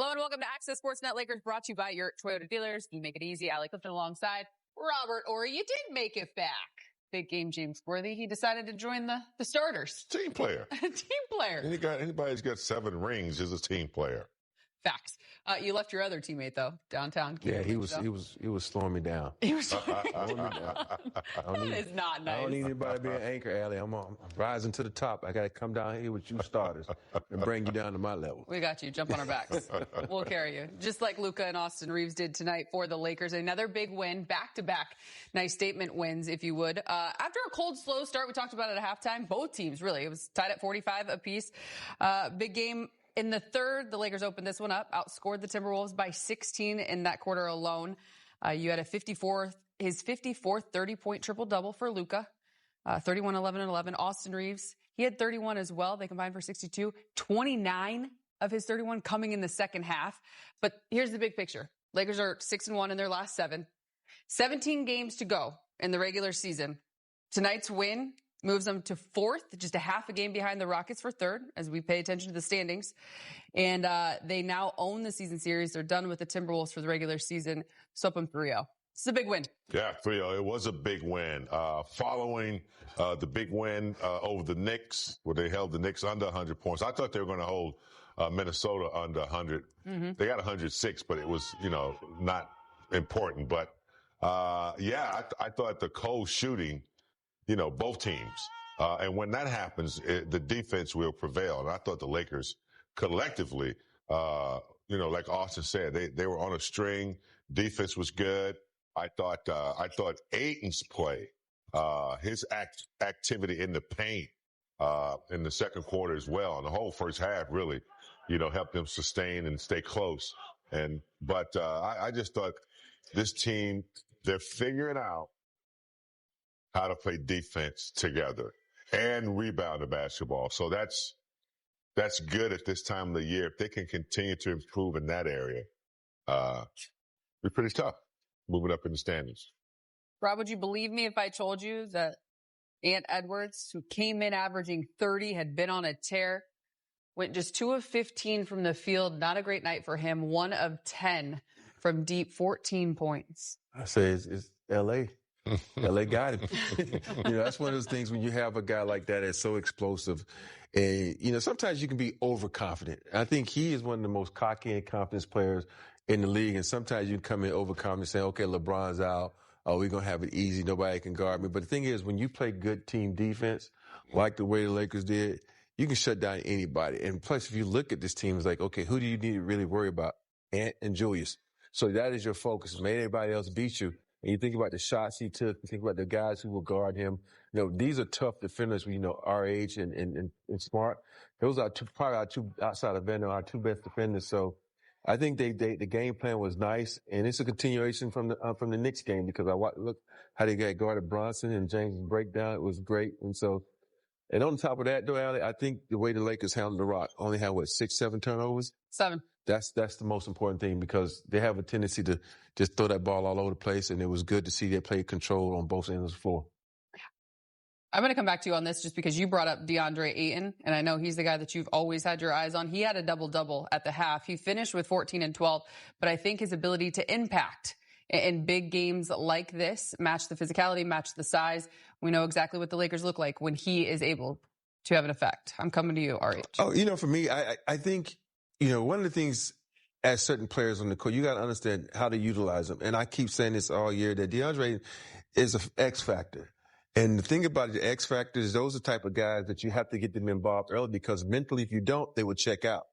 Hello and welcome to Access Sportsnet Lakers, brought to you by your Toyota dealers. You make it easy. Allie Clifton alongside Robert Ory. You did make it back. Big game, James Worthy. He decided to join the starters. Team player. Team player. Anybody who's got 7 rings is a team player. Facts. You left your other teammate though downtown. Yeah, he was slowing me down. He was slowing me down. That is not nice. I don't need anybody to be an anchor, Allie. I'm rising to the top. I got to come down here with you starters and bring you down to my level. We got you. Jump on our backs. We'll carry you. Just like Luka and Austin Reaves did tonight for the Lakers. Another big win, back-to-back nice statement wins, if you would. After a cold, slow start, we talked about it at halftime. Both teams, really. It was tied at 45 apiece. Big game. In the third, the Lakers opened this one up, outscored the Timberwolves by 16 in that quarter alone. You had his 54th 30-point triple-double for Luka, 31, 11, and 11. Austin Reaves, he had 31 as well. They combined for 62. 29 of his 31 coming in the second half. But here's the big picture. Lakers are 6-1 in their last 7. 17 games to go in the regular season. Tonight's win moves them to 4th, just a half a game behind the Rockets for 3rd, as we pay attention to the standings. And they now own the season series. They're done with the Timberwolves for the regular season. So up them 3-0. It's a big win. Yeah, 3-0. It was a big win. Following the big win over the Knicks, where they held the Knicks under 100 points. I thought they were going to hold Minnesota under 100. Mm-hmm. They got 106, but it was, not important. But, I thought the cold shooting, both teams. And when that happens, the defense will prevail. And I thought the Lakers collectively, like Austin said, they were on a string. Defense was good. I thought Ayton's play, his activity in the paint, in the second quarter as well. And the whole first half really, helped them sustain and stay close. But I just thought this team, they're figuring out how to play defense together and rebound the basketball. So that's good at this time of the year. If they can continue to improve in that area, be pretty tough moving up in the standings. Rob, would you believe me if I told you that Ant Edwards, who came in averaging 30, had been on a tear, went just 2 of 15 from the field. Not a great night for him. 1 of 10 from deep, 14 points. I say it's L.A. LA got him. That's one of those things when you have a guy like that that's so explosive. And, sometimes you can be overconfident. I think he is one of the most cocky and confident players in the league. And sometimes you come in overconfident saying, okay, LeBron's out. Oh, we're going to have it easy. Nobody can guard me. But the thing is, when you play good team defense, like the way the Lakers did, you can shut down anybody. And plus, if you look at this team, it's like, okay, who do you need to really worry about? Ant and Julius. So that is your focus. May anybody else beat you. And you think about the shots he took, you think about the guys who will guard him. These are tough defenders, our age and Smart. Those are probably our 2 outside of Vander, our 2 best defenders. So I think the game plan was nice. And it's a continuation from the Knicks game because look how they got guarded Bronson and James' breakdown. It was great. And on top of that, though, Allie, I think the way the Lakers handled the Rock only had 6, 7 turnovers? 7. That's the most important thing because they have a tendency to just throw that ball all over the place, and it was good to see they played control on both ends of the floor. I'm going to come back to you on this just because you brought up DeAndre Ayton, and I know he's the guy that you've always had your eyes on. He had a double-double at the half. He finished with 14 and 12, but I think his ability to impact in big games like this, match the physicality, match the size. We know exactly what the Lakers look like when he is able to have an effect. I'm coming to you, RH. Oh, for me, I think, one of the things as certain players on the court, you got to understand how to utilize them. And I keep saying this all year that DeAndre is an X factor. And the thing about the X factor is those are the type of guys that you have to get them involved early because mentally, if you don't, they will check out.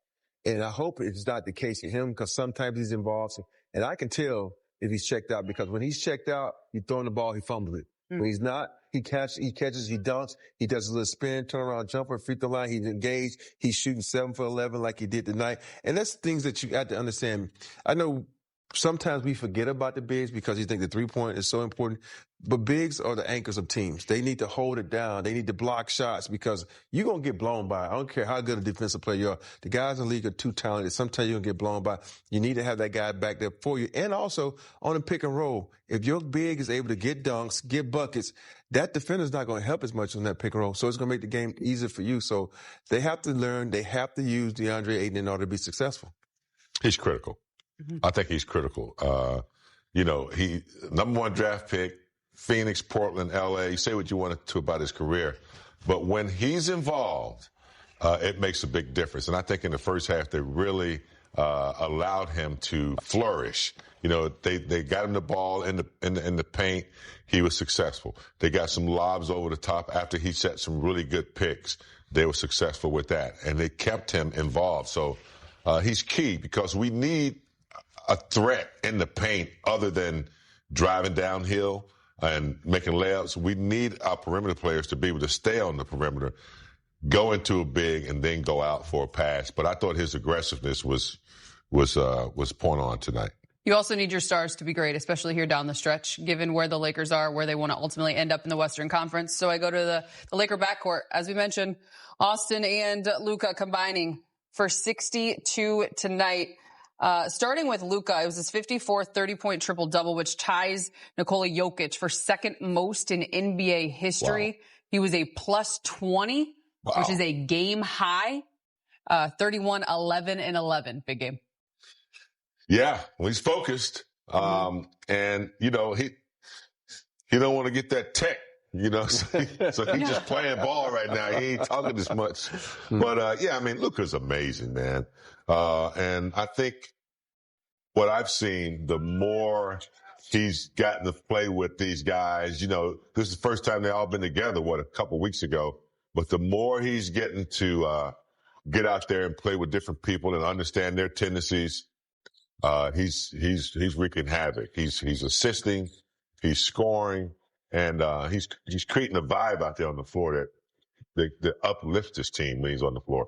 And I hope it's not the case for him because sometimes he's involved. And I can tell if he's checked out because when he's checked out, he's throwing the ball, he fumbles it. When he's not, he catches, he dunks, he does a little spin, turn around, jumper, free throw line, he's engaged, he's shooting 7 for 11 like he did tonight. And that's things that you got to understand. I know sometimes we forget about the bigs because you think the 3-point is so important. But bigs are the anchors of teams. They need to hold it down. They need to block shots because you're going to get blown by. I don't care how good a defensive player you are. The guys in the league are too talented. Sometimes you're going to get blown by. You need to have that guy back there for you. And also on a pick and roll, if your big is able to get dunks, get buckets, that defender's not going to help as much on that pick and roll. So it's going to make the game easier for you. So they have to learn. They have to use DeAndre Ayton in order to be successful. He's critical. I think he's critical. He number 1 draft pick, Phoenix, Portland, LA. Say what you want to about his career, but when he's involved, it makes a big difference. And I think in the first half they really allowed him to flourish. They got him the ball in the paint. He was successful. They got some lobs over the top after he set some really good picks. They were successful with that, and they kept him involved. So he's key because we need a threat in the paint other than driving downhill and making layups. We need our perimeter players to be able to stay on the perimeter, go into a big, and then go out for a pass. But I thought his aggressiveness was point on tonight. You also need your stars to be great, especially here down the stretch, given where the Lakers are, where they want to ultimately end up in the Western Conference. So I go to the Laker backcourt. As we mentioned, Austin and Luka combining for 62 tonight. Starting with Luka, it was his 54th 30-point triple-double, which ties Nikola Jokic for second most in NBA history. Wow. He was a plus 20, which is a game high. 31, 11, and 11. Big game. Yeah, well, he's focused. And, he don't want to get that tech, so he's just playing ball right now. He ain't talking as much. But, Luka's amazing, man. And I think what I've seen, the more he's gotten to play with these guys, this is the first time they've all been together, a couple weeks ago. But the more he's getting to get out there and play with different people and understand their tendencies, he's wreaking havoc. He's assisting, he's scoring, and he's creating a vibe out there on the floor that uplifts his team when he's on the floor.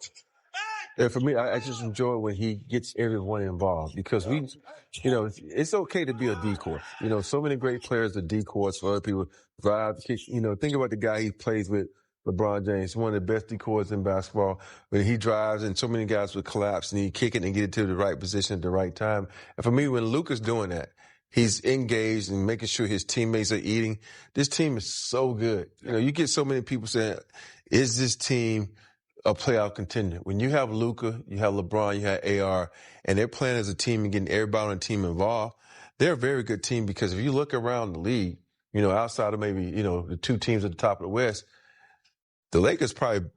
And for me, I just enjoy when he gets everyone involved because it's okay to be a decoy. So many great players are decoys for other people. Drive, kick, think about the guy he plays with, LeBron James, one of the best decoys in basketball. When he drives and so many guys would collapse and he'd kick it and get it to the right position at the right time. And for me, when Luka's doing that, he's engaged and making sure his teammates are eating. This team is so good. You get so many people saying, is this team a playoff contender? When you have Luka, you have LeBron, you have AR, and they're playing as a team and getting everybody on the team involved, they're a very good team because if you look around the league, outside of maybe, the two teams at the top of the West, the Lakers probably,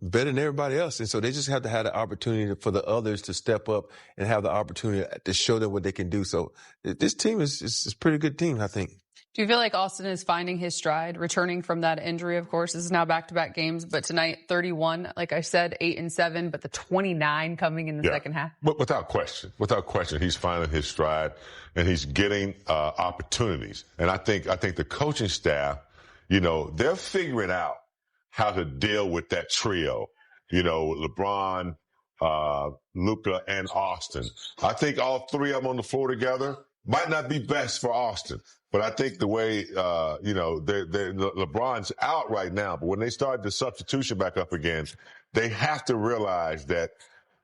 better than everybody else. And so they just have to have the opportunity for the others to step up and have the opportunity to show them what they can do. So this team is a pretty good team, I think. Do you feel like Austin is finding his stride, returning from that injury, of course? This is now back-to-back games, but tonight, 31, like I said, 8 and 7, but the 29 coming in the second half? Without question, he's finding his stride, and he's getting opportunities. And I think the coaching staff, they're figuring out how to deal with that trio, LeBron, Luka, and Austin. I think all three of them on the floor together might not be best for Austin. But I think the way, LeBron's out right now, but when they start the substitution back up again, they have to realize that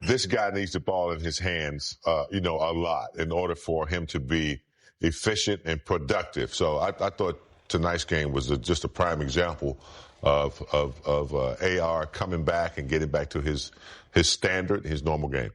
this guy needs the ball in his hands, a lot in order for him to be efficient and productive. So I thought tonight's game was just a prime example of AR coming back and getting back to his standard, his normal game.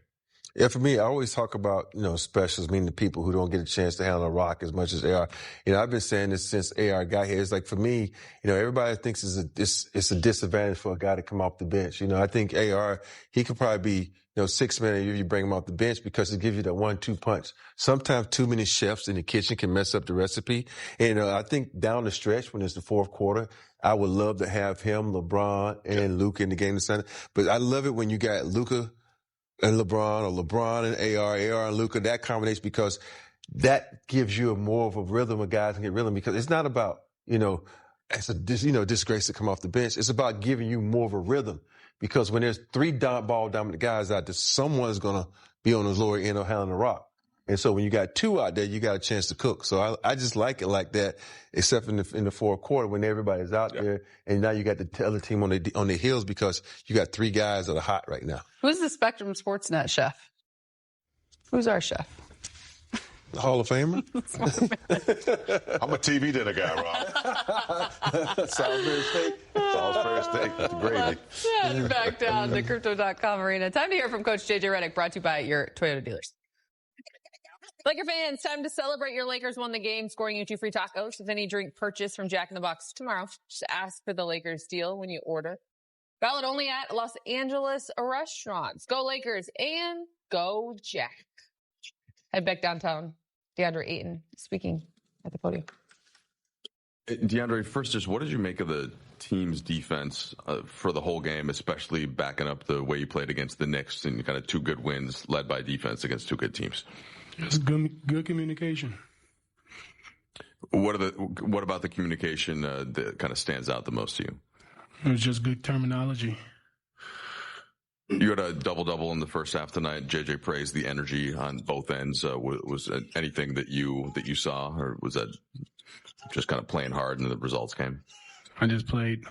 Yeah, for me, I always talk about, specials, meaning the people who don't get a chance to handle a rock as much as AR. I've been saying this since AR got here. It's like, for me, everybody thinks it's a disadvantage for a guy to come off the bench. I think AR, he could probably be, 6 men if you bring him off the bench because it gives you that 1-2 punch. Sometimes too many chefs in the kitchen can mess up the recipe. And, I think down the stretch when it's the fourth quarter, I would love to have him, LeBron, and Luka in the game center. But I love it when you got Luka and LeBron, or LeBron and AR and Luka, that combination, because that gives you more of a rhythm of guys can get rhythm, because it's not about, it's a disgrace to come off the bench. It's about giving you more of a rhythm, because when there's three ball dominant guys out there, someone's going to be on the lower end or handling the rock. And so when you got two out there, you got a chance to cook. So I just like it like that, except in the fourth quarter when everybody's out there, and now you got the other team on their heels because you got three guys that are hot right now. Who's the Spectrum Sportsnet chef? Who's our chef? The Hall of Famer? I'm a TV dinner guy, Rob. Salisbury steak. Salisbury steak with the gravy. Back down to Crypto.com arena. Time to hear from Coach JJ Redick, brought to you by your Toyota dealers. Laker fans, time to celebrate. Your Lakers won the game, scoring you 2 free tacos with any drink purchased from Jack in the Box tomorrow. Just ask for the Lakers deal when you order. Valid only at Los Angeles restaurants. Go Lakers and go Jack. Head back downtown. DeAndre Ayton speaking at the podium. DeAndre, first, just what did you make of the team's defense for the whole game, especially backing up the way you played against the Knicks and kind of 2 good wins led by defense against 2 good teams? It's good communication. What about the communication that kind of stands out the most to you? It was just good terminology. You had a double-double in the first half tonight. JJ praised the energy on both ends. Was anything that you saw, or was that just kind of playing hard and the results came? I just played.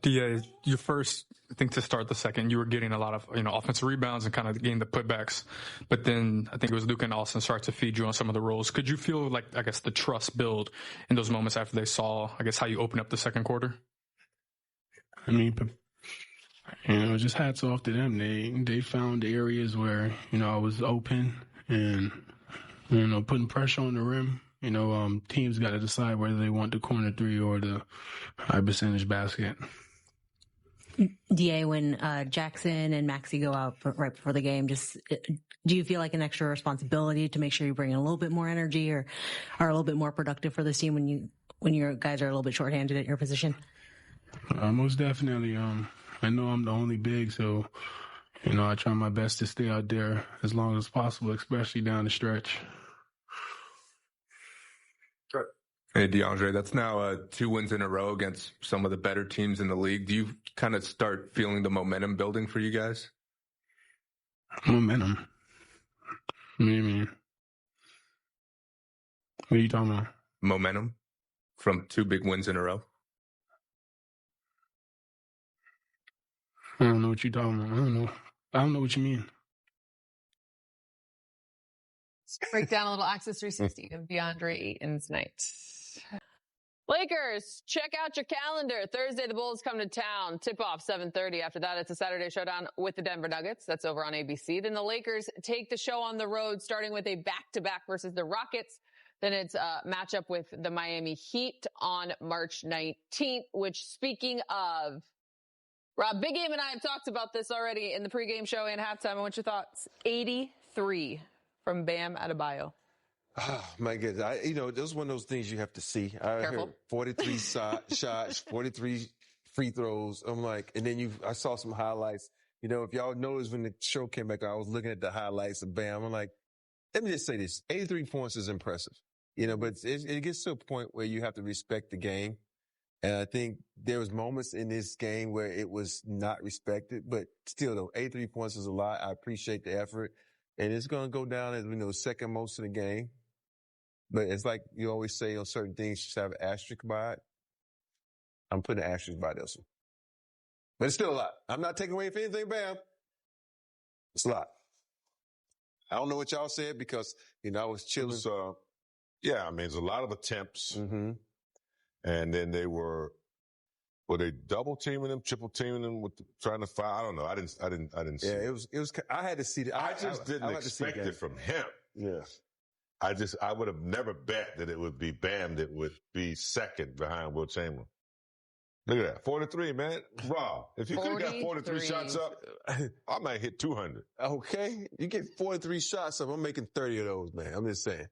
DA, your first, I think to start the second, you were getting a lot of offensive rebounds and kind of getting the putbacks. But then I think it was Luka and Austin started to feed you on some of the roles. Could you feel like, I guess, the trust build in those moments after they saw, I guess, how you opened up the second quarter? I mean, just hats off to them. They found areas where, I was open and, putting pressure on the rim. Teams got to decide whether they want the corner 3 or the high percentage basket. DA, when Jackson and Maxey go out right before the game, do you feel like an extra responsibility to make sure you bring in a little bit more energy or are a little bit more productive for this team when your guys are a little bit shorthanded at your position? Most definitely. I know I'm the only big, so, I try my best to stay out there as long as possible, especially down the stretch. Hey, DeAndre, that's now 2 wins in a row against some of the better teams in the league. Do you kind of start feeling the momentum building for you guys? Momentum? What do you mean? What are you talking about? Momentum from 2 big wins in a row? I don't know what you're talking about. I don't know what you mean. Let's break down a little Access 360 of DeAndre Ayton's night. Lakers, check out your calendar. Thursday, the Bulls come to town. Tip-off 7:30. After that, it's a Saturday showdown with the Denver Nuggets. That's over on ABC. Then the Lakers take the show on the road, starting with a back-to-back versus the Rockets. Then it's a matchup with the Miami Heat on March 19th, which, speaking of, Rob, Big Game and I have talked about this already in the pregame show and halftime. What's your thoughts? 83 from Bam Adebayo. Oh, my goodness. This is one of those things you have to see. I heard 43 shots, 43 free throws. I'm like, and then I saw some highlights. If y'all noticed when the show came back, I was looking at the highlights of Bam. I'm like, let me just say this. 83 points is impressive. But it gets to a point where you have to respect the game. And I think there was moments in this game where it was not respected, but still though, 83 points is a lot. I appreciate the effort. And it's going to go down as, second most in the game. But it's like you always say on certain things, just have an asterisk by it. I'm putting an asterisk by this one. But it's still a lot. I'm not taking away from anything, Bam. It's a lot. I don't know what y'all said because, I was chilling. There's a lot of attempts. Mm-hmm. And then were they double teaming them, triple teaming them trying to foul? I don't know. I didn't see it. It was, I had to see that. I just didn't expect it from him. Yeah. I would have never bet that it would be Bam that would be second behind Will Chamberlain. Look at that. 43, man. Rob, if you could have got 43 shots up, I might hit 200. Okay. You get 43 shots up, I'm making 30 of those, man. I'm just saying.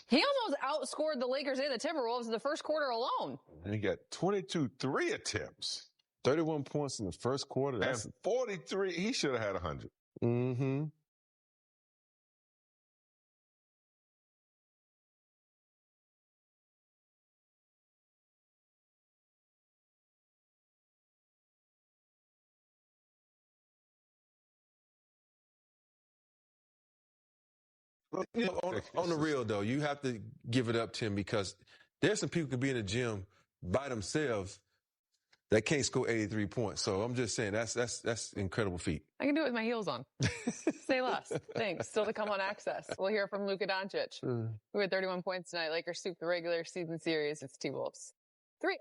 He almost outscored the Lakers and the Timberwolves in the first quarter alone. And he got 22 3 attempts. 31 points in the first quarter. That's 43. He should have had 100. Mm-hmm. On the real, though, you have to give it up to him because there's some people who can be in the gym by themselves that can't score 83 points. So I'm just saying that's incredible feat. I can do it with my heels on. Say less. Thanks. Still to come on Access. We'll hear from Luka Doncic, who had 31 points tonight. Lakers sweep the regular season series. It's T-Wolves 3.